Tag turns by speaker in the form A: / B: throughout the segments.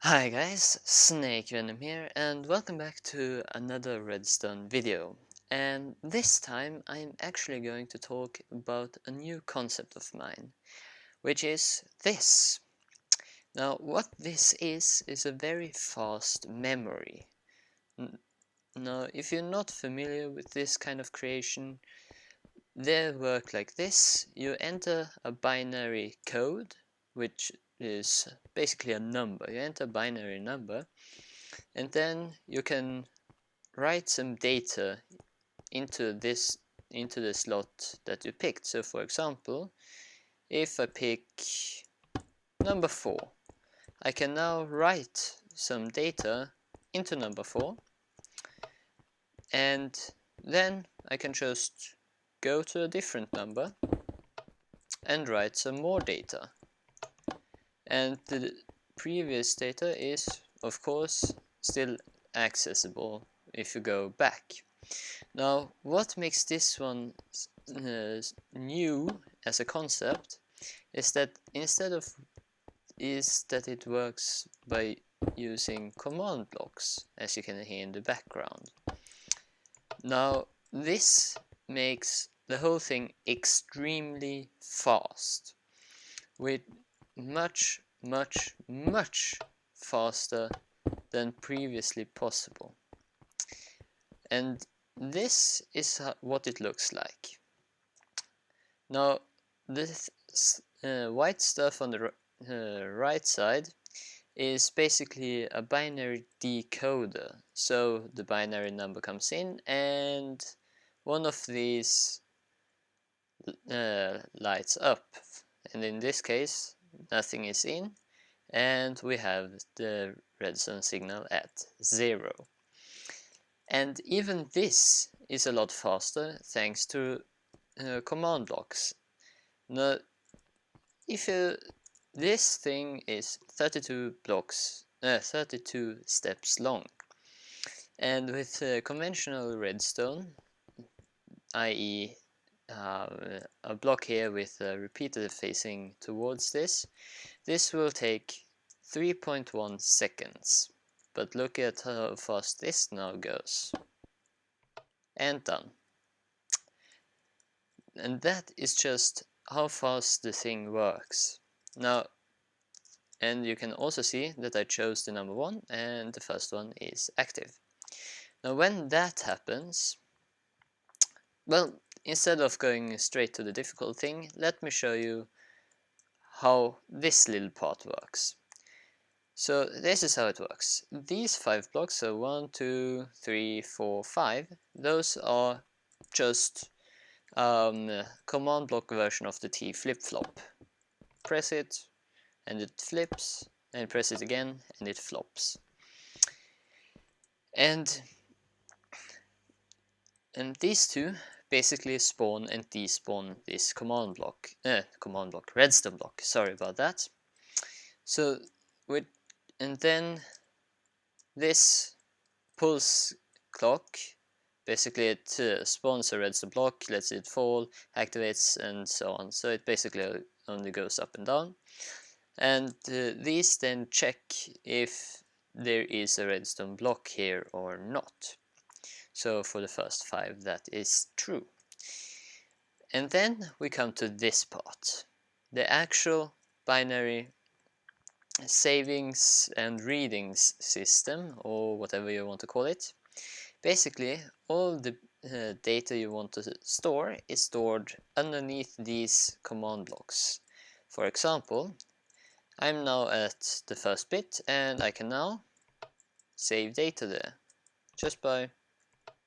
A: Hi guys, Snake Venom here, and welcome back to another Redstone video. And this time I'm actually going to talk about a new concept of mine, which is this. Now, what this is a very fast memory. Now, if you're not familiar with this kind of creation, they work like this. You enter a binary code, which is basically a number. You enter a binary number, and then you can write some data into the slot that you picked. So for example, if I pick number 4, I can now write some data into number 4, and then I can just go to a different number and write some more data. And the previous data is, of course, still accessible if you go back. Now, what makes this one new as a concept is that it works by using command blocks, as you can hear in the background. Now, this makes the whole thing extremely fast, with much faster than previously possible. And this is what it looks like. Now, this white stuff on the right side is basically a binary decoder. So the binary number comes in and one of these lights up. And in this case, nothing is in, and we have the redstone signal at 0. And even this is a lot faster thanks to command blocks. Now, this thing is 32 blocks, 32 steps long, and with conventional redstone, i.e. A block here with a repeater facing towards this will take 3.1 seconds. But look at how fast this now goes. And done. And that is just how fast the thing works. Now, and you can also see that I chose the number 1 and the first one is active. Now when that happens, well, instead of going straight to the difficult thing, let me show you how this little part works. So this is how it works. These 5 blocks, so 1, 2, 3, 4, 5, those are just command block version of the T flip-flop. Press it and it flips, and press it again and it flops. And these two basically spawn and despawn this command block, redstone block, sorry about that. So and then this pulse clock, basically it spawns a redstone block, lets it fall, activates, and so on. So it basically only goes up and down. And these then check if there is a redstone block here or not. So for the first 5 that is true. And then we come to this part, the actual binary savings and readings system, or whatever you want to call it. Basically, all the data you want to store is stored underneath these command blocks. For example, I'm now at the first bit and I can now save data there just by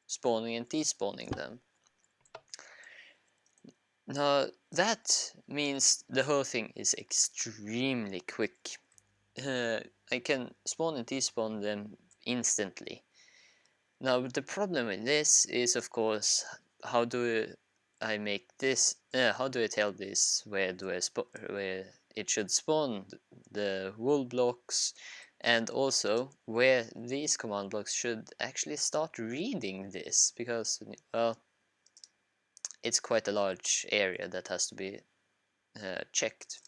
A: spawning and despawning them. Now that means the whole thing is extremely quick. I can spawn and despawn them instantly. Now the problem with this is, of course, how do I make this? How do I tell this where it should spawn the wool blocks, and also where these command blocks should actually start reading this, because, well, it's quite a large area that has to be checked.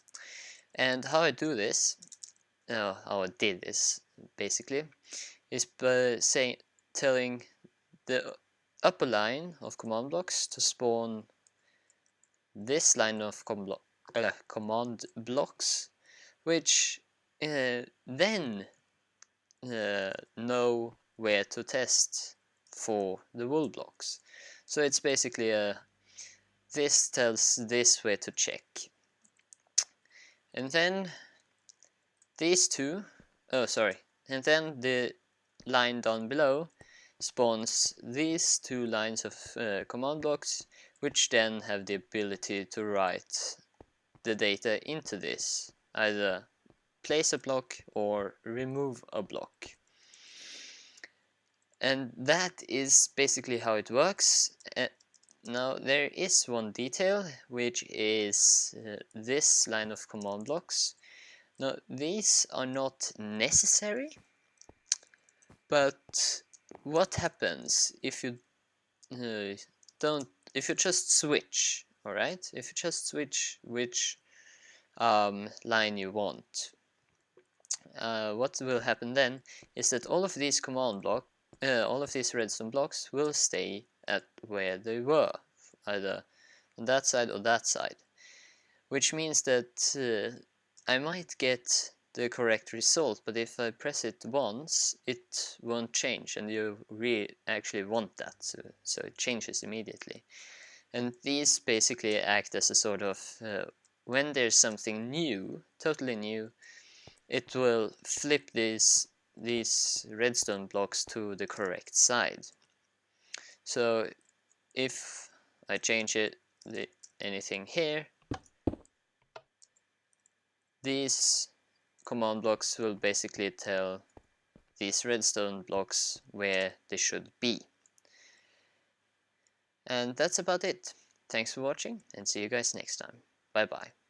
A: And how I do this how I did this basically is by telling the upper line of command blocks to spawn this line of command blocks, which then know where to test for the wool blocks. So it's basically this tells this where to check, and then these two, and then the line down below spawns these two lines of command blocks, which then have the ability to write the data into this, either place a block or remove a block. And that is basically how it works. Now there is one detail, which is this line of command blocks. Now these are not necessary, but what happens if you if you just switch, alright? If you just switch which line you want, what will happen then is that all of these all of these redstone blocks will stay at where they were, either on that side or that side, which means that I might get the correct result, but if I press it once, it won't change, and you really actually want that, so it changes immediately. And these basically act as a sort of, when there's something new, totally new, it will flip these redstone blocks to the correct side. So if I change anything here, these command blocks will basically tell these redstone blocks where they should be. And that's about it. Thanks for watching, and see you guys next time. Bye bye.